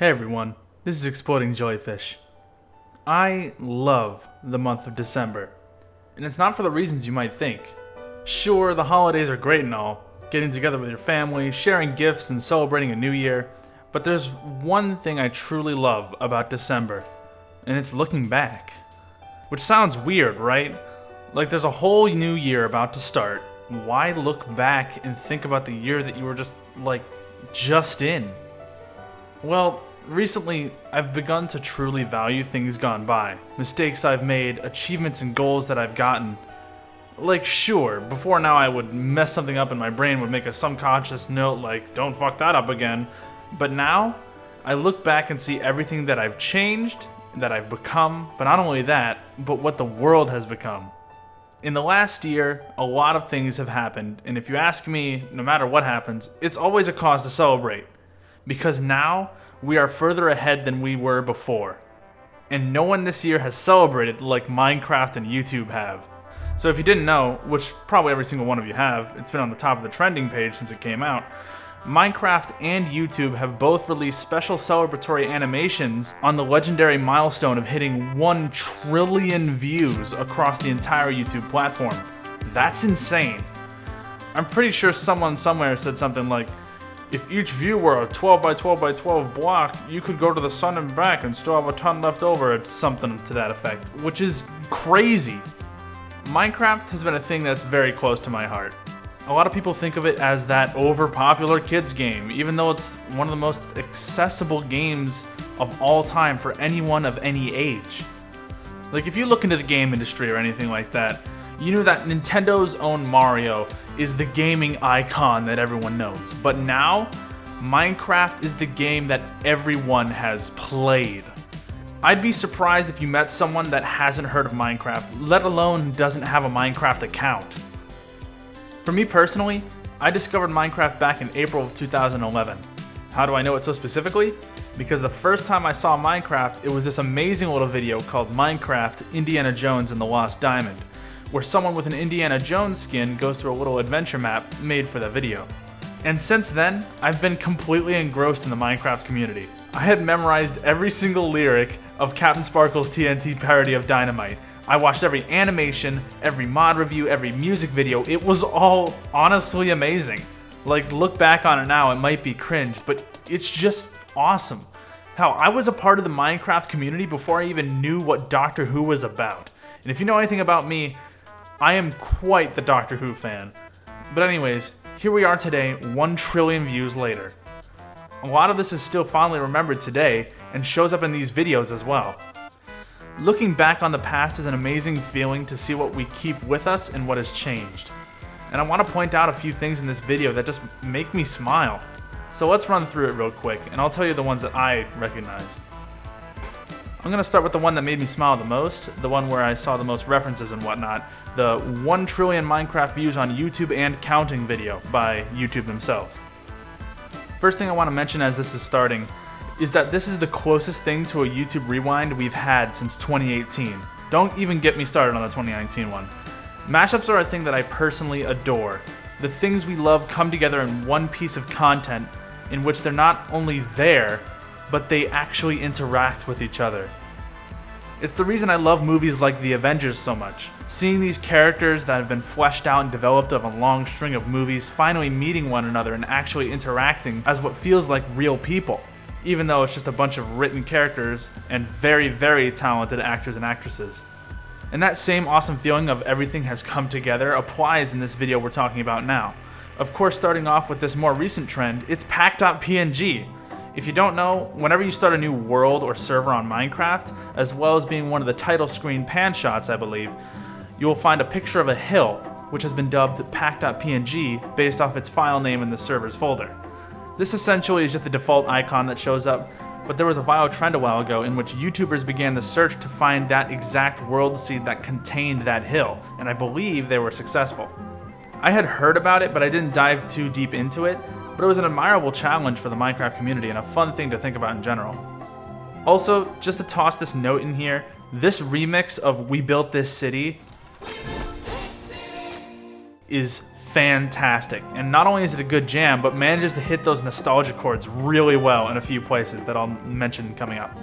Hey everyone, this is Exploding Jellyfish. I love the month of December, and it's not for the reasons you might think. Sure, the holidays are great and all, getting together with your family, sharing gifts, and celebrating a new year, but there's one thing I truly love about December, and it's looking back. Which sounds weird, right? Like there's a whole new year about to start. Why look back and think about the year that you were just in? Well, recently I've begun to truly value things gone by, mistakes I've made, achievements and goals that I've gotten. Like sure, before now I would mess something up and my brain would make a subconscious note like, don't fuck that up again. But now, I look back and see everything that I've changed, that I've become, but not only that, but what the world has become. In the last year, a lot of things have happened, and if you ask me, no matter what happens, it's always a cause to celebrate. Because now, we are further ahead than we were before. And no one this year has celebrated like Minecraft and YouTube have. So if you didn't know, which probably every single one of you have, it's been on the top of the trending page since it came out, Minecraft and YouTube have both released special celebratory animations on the legendary milestone of hitting 1 trillion views across the entire YouTube platform. That's insane. I'm pretty sure someone somewhere said something like, if each view were a 12 by 12 by 12 block, you could go to the sun and back and still have a ton left over, or something to that effect, which is crazy. Minecraft has been a thing that's very close to my heart. A lot of people think of it as that over-popular kids game, even though it's one of the most accessible games of all time for anyone of any age. Like if you look into the game industry or anything like that, you know that Nintendo's own Mario is the gaming icon that everyone knows. But now, Minecraft is the game that everyone has played. I'd be surprised if you met someone that hasn't heard of Minecraft, let alone doesn't have a Minecraft account. For me personally, I discovered Minecraft back in April of 2011. How do I know it so specifically? Because the first time I saw Minecraft, it was this amazing little video called Minecraft Indiana Jones and the Lost Diamond, where someone with an Indiana Jones skin goes through a little adventure map made for the video. And since then, I've been completely engrossed in the Minecraft community. I had memorized every single lyric of Captain Sparkle's TNT parody of Dynamite. I watched every animation, every mod review, every music video. It was all honestly amazing. Like, look back on it now, it might be cringe, but it's just awesome. Hell, I was a part of the Minecraft community before I even knew what Doctor Who was about. And if you know anything about me, I am quite the Doctor Who fan. But anyways, here we are today, 1 trillion views later. A lot of this is still fondly remembered today, and shows up in these videos as well. Looking back on the past is an amazing feeling to see what we keep with us and what has changed. And I want to point out a few things in this video that just make me smile. So let's run through it real quick, and I'll tell you the ones that I recognize. I'm going to start with the one that made me smile the most, the one where I saw the most references and whatnot, the 1 trillion Minecraft views on YouTube and counting video by YouTube themselves. First thing I want to mention as this is starting is that this is the closest thing to a YouTube rewind we've had since 2018. Don't even get me started on the 2019 one. Mashups are a thing that I personally adore. The things we love come together in one piece of content in which they're not only there, but they actually interact with each other. It's the reason I love movies like The Avengers so much. Seeing these characters that have been fleshed out and developed of a long string of movies finally meeting one another and actually interacting as what feels like real people, even though it's just a bunch of written characters and very, very talented actors and actresses. And that same awesome feeling of everything has come together applies in this video we're talking about now. Of course, starting off with this more recent trend, it's pack.png. If you don't know, whenever you start a new world or server on Minecraft, as well as being one of the title screen pan shots, I believe, you will find a picture of a hill, which has been dubbed pack.png based off its file name in the server's folder. This essentially is just the default icon that shows up, but there was a viral trend a while ago in which YouTubers began the search to find that exact world seed that contained that hill, and I believe they were successful. I had heard about it, but I didn't dive too deep into it, but it was an admirable challenge for the Minecraft community and a fun thing to think about in general. Also, just to toss this note in here, this remix of We Built This City is fantastic. And not only is it a good jam, but manages to hit those nostalgia chords really well in a few places that I'll mention coming up.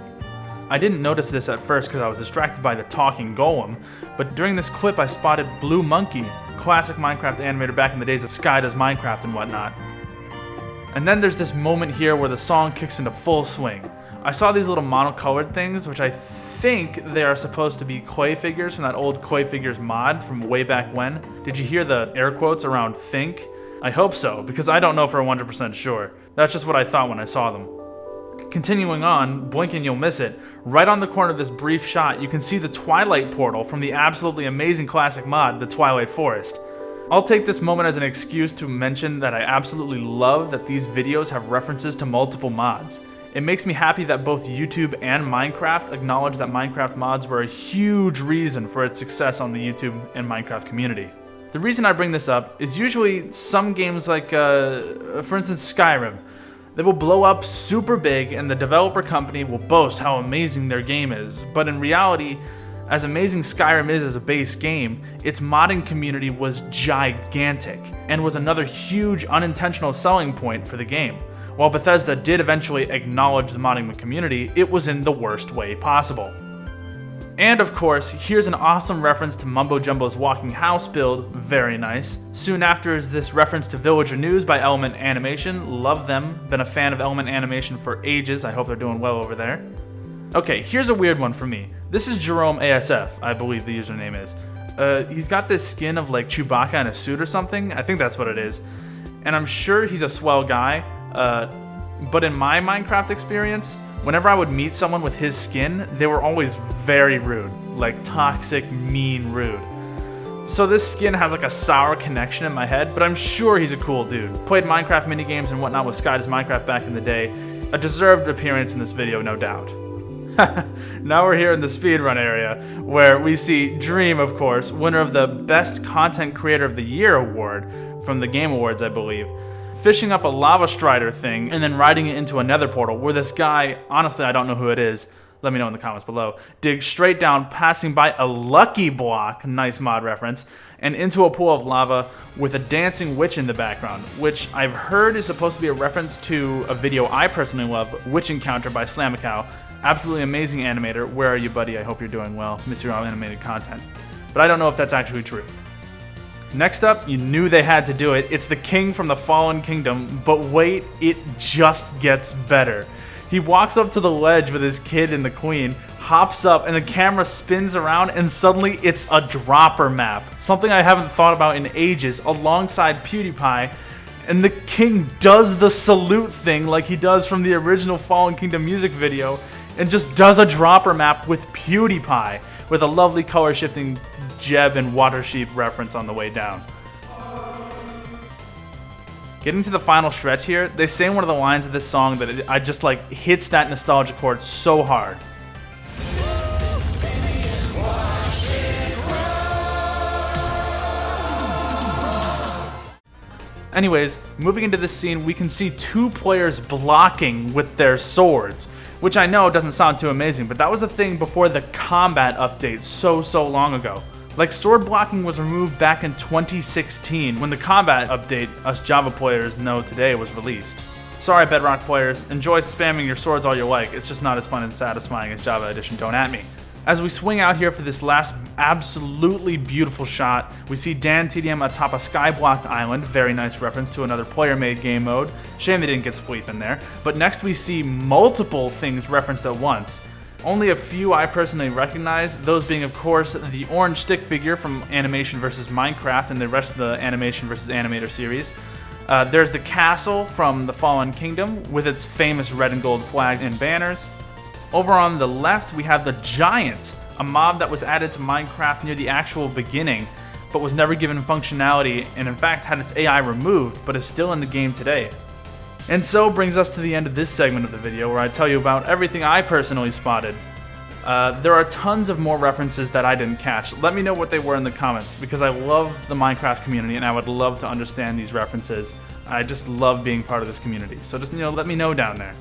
I didn't notice this at first because I was distracted by the talking golem, but during this clip I spotted Blue Monkey, classic Minecraft animator back in the days of Sky Does Minecraft and whatnot. And then there's this moment here where the song kicks into full swing. I saw these little monocolored things, which I think they are supposed to be clay figures from that old clay figures mod from way back when. Did you hear the air quotes around think? I hope so, because I don't know for 100% sure. That's just what I thought when I saw them. Continuing on, blink and you'll miss it, right on the corner of this brief shot you can see the Twilight portal from the absolutely amazing classic mod, the Twilight Forest. I'll take this moment as an excuse to mention that I absolutely love that these videos have references to multiple mods. It makes me happy that both YouTube and Minecraft acknowledge that Minecraft mods were a huge reason for its success on the YouTube and Minecraft community. The reason I bring this up is usually some games like, for instance, Skyrim. They will blow up super big and the developer company will boast how amazing their game is, but in reality, as amazing Skyrim is as a base game, its modding community was gigantic and was another huge unintentional selling point for the game. While Bethesda did eventually acknowledge the modding community, it was in the worst way possible. And of course, here's an awesome reference to Mumbo Jumbo's Walking House build, very nice. Soon after is this reference to Villager News by Element Animation, love them, been a fan of Element Animation for ages, I hope they're doing well over there. Okay, here's a weird one for me. This is Jerome ASF, I believe the username is. He's got this skin of like Chewbacca in a suit or something, I think that's what it is. And I'm sure he's a swell guy, but in my Minecraft experience, whenever I would meet someone with his skin, they were always very rude, like toxic, mean rude. So this skin has like a sour connection in my head, but I'm sure he's a cool dude. Played Minecraft minigames and whatnot with Sky Does Minecraft back in the day. A deserved appearance in this video, no doubt. Now we're here in the speedrun area, where we see Dream, of course, winner of the Best Content Creator of the Year award from the Game Awards, I believe, fishing up a lava strider thing and then riding it into a nether portal where this guy, honestly I don't know who it is, let me know in the comments below, digs straight down, passing by a lucky block, nice mod reference, and into a pool of lava with a dancing witch in the background, which I've heard is supposed to be a reference to a video I personally love, Witch Encounter by Slamicow. Absolutely amazing animator. Where are you, buddy? I hope you're doing well. Miss your animated content. But I don't know if that's actually true. Next up, you knew they had to do it. It's the king from the Fallen Kingdom, but wait, it just gets better. He walks up to the ledge with his kid and the queen, hops up, and the camera spins around, and suddenly it's a dropper map. Something I haven't thought about in ages, alongside PewDiePie, and the king does the salute thing like he does from the original Fallen Kingdom music video, and just does a dropper map with PewDiePie, with a lovely color shifting Jeb and Watersheep reference on the way down. Getting to the final stretch here, they say one of the lines of this song that I just like hits that nostalgia chord so hard. Anyways, moving into this scene, we can see two players blocking with their swords, which I know doesn't sound too amazing, but that was a thing before the combat update so long ago. Like, sword blocking was removed back in 2016 when the combat update us Java players know today was released. Sorry Bedrock players, enjoy spamming your swords all you like, it's just not as fun and satisfying as Java Edition, don't at me. As we swing out here for this last absolutely beautiful shot, we see Dan TDM atop a Skyblock Island, very nice reference to another player-made game mode. Shame they didn't get Spleef in there. But next we see multiple things referenced at once. Only a few I personally recognize, those being of course the orange stick figure from Animation vs. Minecraft and the rest of the Animation vs. Animator series. There's the castle from the Fallen Kingdom with its famous red and gold flag and banners. Over on the left, we have the Giant, a mob that was added to Minecraft near the actual beginning, but was never given functionality and in fact had its AI removed, but is still in the game today. And so brings us to the end of this segment of the video where I tell you about everything I personally spotted. There are tons of more references that I didn't catch. Let me know what they were in the comments, because I love the Minecraft community and I would love to understand these references. I just love being part of this community, so just let me know down there.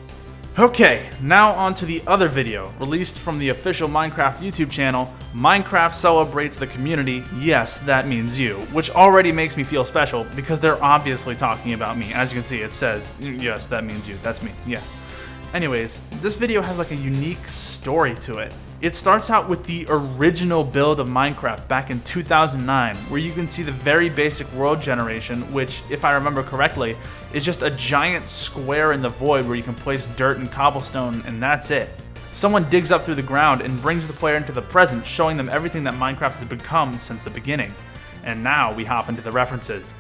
Okay, now on to the other video, released from the official Minecraft YouTube channel. Minecraft celebrates the community, yes, that means you, which already makes me feel special because they're obviously talking about me. As you can see, it says, yes, that means you, that's me, yeah. Anyways, this video has like a unique story to it. It starts out with the original build of Minecraft back in 2009, where you can see the very basic world generation, which, if I remember correctly, is just a giant square in the void where you can place dirt and cobblestone, and that's it. Someone digs up through the ground and brings the player into the present, showing them everything that Minecraft has become since the beginning. And now we hop into the references.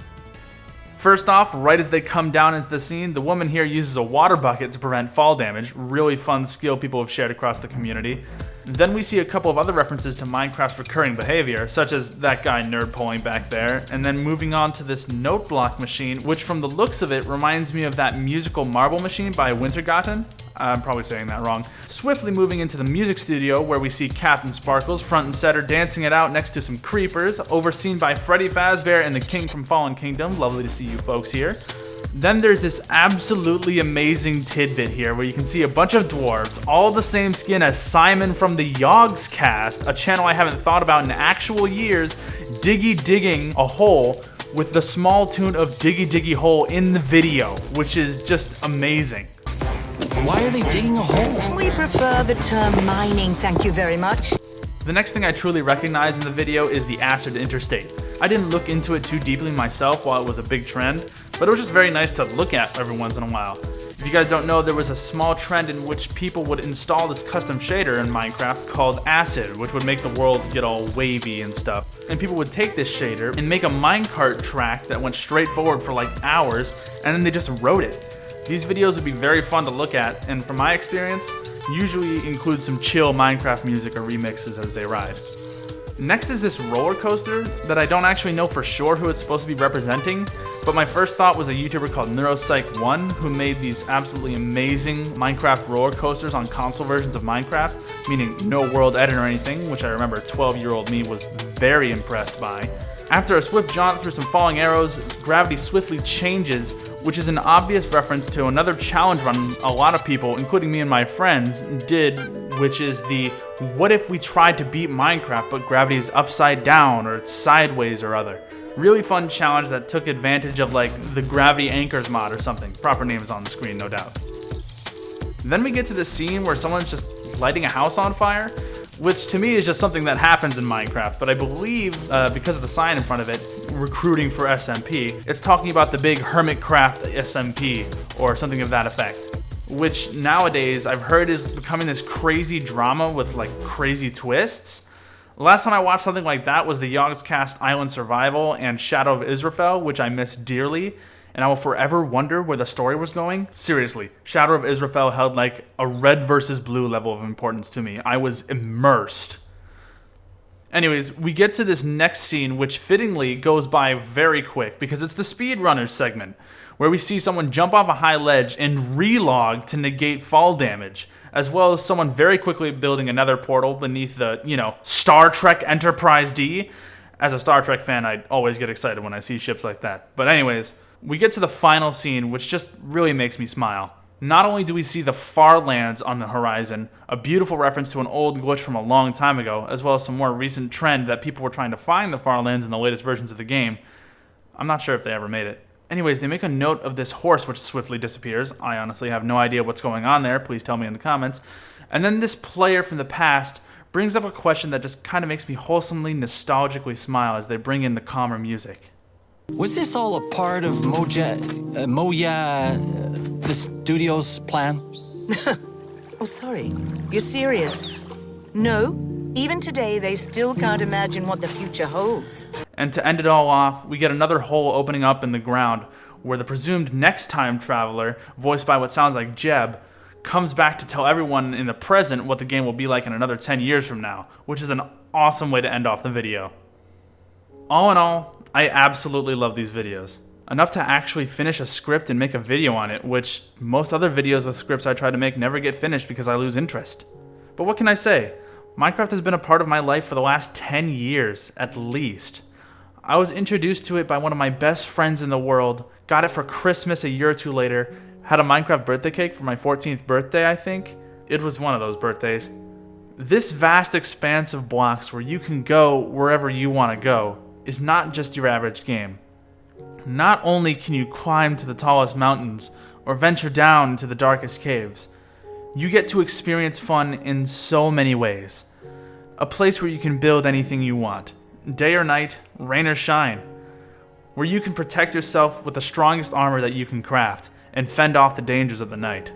First off, right as they come down into the scene, the woman here uses a water bucket to prevent fall damage. Really fun skill people have shared across the community. Then we see a couple of other references to Minecraft's recurring behavior, such as that guy nerd pulling back there, and then moving on to this note block machine, which from the looks of it reminds me of that musical marble machine by Wintergatan. I'm probably saying that wrong. Swiftly moving into the music studio, where we see Captain Sparkles front and center dancing it out next to some creepers, overseen by Freddy Fazbear and the King from Fallen Kingdom. Lovely to see you folks here. Then there's this absolutely amazing tidbit here where you can see a bunch of dwarves, all the same skin as Simon from the Yogscast, a channel I haven't thought about in actual years, digging a hole with the small tune of Diggy Hole in the video, which is just amazing. Why are they digging a hole? We prefer the term mining, thank you very much. The next thing I truly recognize in the video is the Acid Interstate. I didn't look into it too deeply myself while it was a big trend, but it was just very nice to look at every once in a while. If you guys don't know, there was a small trend in which people would install this custom shader in Minecraft called Acid, which would make the world get all wavy and stuff. And people would take this shader and make a minecart track that went straight forward for like hours, and then they just wrote it. These videos would be very fun to look at, and from my experience, usually include some chill Minecraft music or remixes as they ride. Next is this roller coaster that I don't actually know for sure who it's supposed to be representing, but my first thought was a YouTuber called Neuropsych1 who made these absolutely amazing Minecraft roller coasters on console versions of Minecraft, meaning no world edit or anything, which I remember 12-year-old me was very impressed by. After a swift jaunt through some falling arrows, gravity swiftly changes, which is an obvious reference to another challenge run a lot of people, including me and my friends, did, which is the what if we tried to beat Minecraft but gravity is upside down or it's sideways or other. Really fun challenge that took advantage of like the Gravity Anchors mod or something. Proper name is on the screen, no doubt. Then we get to the scene where someone's just lighting a house on fire, which to me is just something that happens in Minecraft, but I believe, because of the sign in front of it, recruiting for SMP, it's talking about the big Hermitcraft SMP, or something of that effect. Which nowadays, I've heard is becoming this crazy drama with like crazy twists. Last time I watched something like that was the Yogscast Island Survival and Shadow of Israfel, which I miss dearly, and I will forever wonder where the story was going. Seriously, Shadow of Israfel held like a red versus blue level of importance to me. I was immersed. Anyways, we get to this next scene, which fittingly goes by very quick because it's the speedrunners segment, where we see someone jump off a high ledge and relog to negate fall damage, as well as someone very quickly building another portal beneath the, Star Trek Enterprise D. As a Star Trek fan, I always get excited when I see ships like that. But anyways, we get to the final scene, which just really makes me smile. Not only do we see the far lands on the horizon, a beautiful reference to an old glitch from a long time ago, as well as some more recent trend that people were trying to find the far lands in the latest versions of the game. I'm not sure if they ever made it. Anyways, they make a note of this horse which swiftly disappears. I honestly have no idea what's going on there. Please tell me in the comments. And then this player from the past brings up a question that just kind of makes me wholesomely, nostalgically smile as they bring in the calmer music. Was this all a part of the studio's plan? Oh, sorry. You're serious? No, even today they still can't imagine what the future holds. And to end it all off, we get another hole opening up in the ground where the presumed next time traveler, voiced by what sounds like Jeb, comes back to tell everyone in the present what the game will be like in another 10 years from now, which is an awesome way to end off the video. All in all, I absolutely love these videos. Enough to actually finish a script and make a video on it, which most other videos with scripts I try to make never get finished because I lose interest. But what can I say? Minecraft has been a part of my life for the last 10 years, at least. I was introduced to it by one of my best friends in the world, got it for Christmas a year or two later, Had a Minecraft birthday cake for my 14th birthday, I think. It was one of those birthdays. This vast expanse of blocks where you can go wherever you want to go is not just your average game. Not only can you climb to the tallest mountains or venture down into the darkest caves, you get to experience fun in so many ways. A place where you can build anything you want, day or night, rain or shine. Where you can protect yourself with the strongest armor that you can craft and fend off the dangers of the night.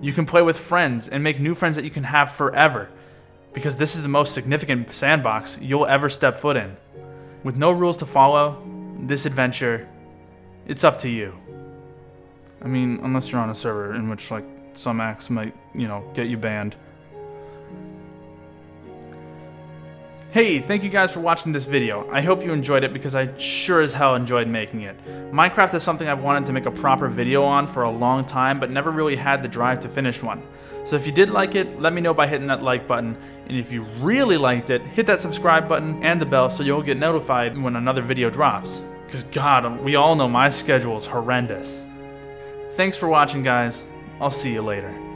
You can play with friends and make new friends that you can have forever, because this is the most significant sandbox you'll ever step foot in. With no rules to follow, this adventure, it's up to you. I mean, unless you're on a server in which like some acts might, get you banned. Hey, thank you guys for watching this video. I hope you enjoyed it because I sure as hell enjoyed making it. Minecraft is something I've wanted to make a proper video on for a long time, but never really had the drive to finish one. So if you did like it, let me know by hitting that like button, and if you really liked it, hit that subscribe button and the bell so you'll get notified when another video drops. Because God, we all know my schedule is horrendous. Thanks for watching, guys. I'll see you later.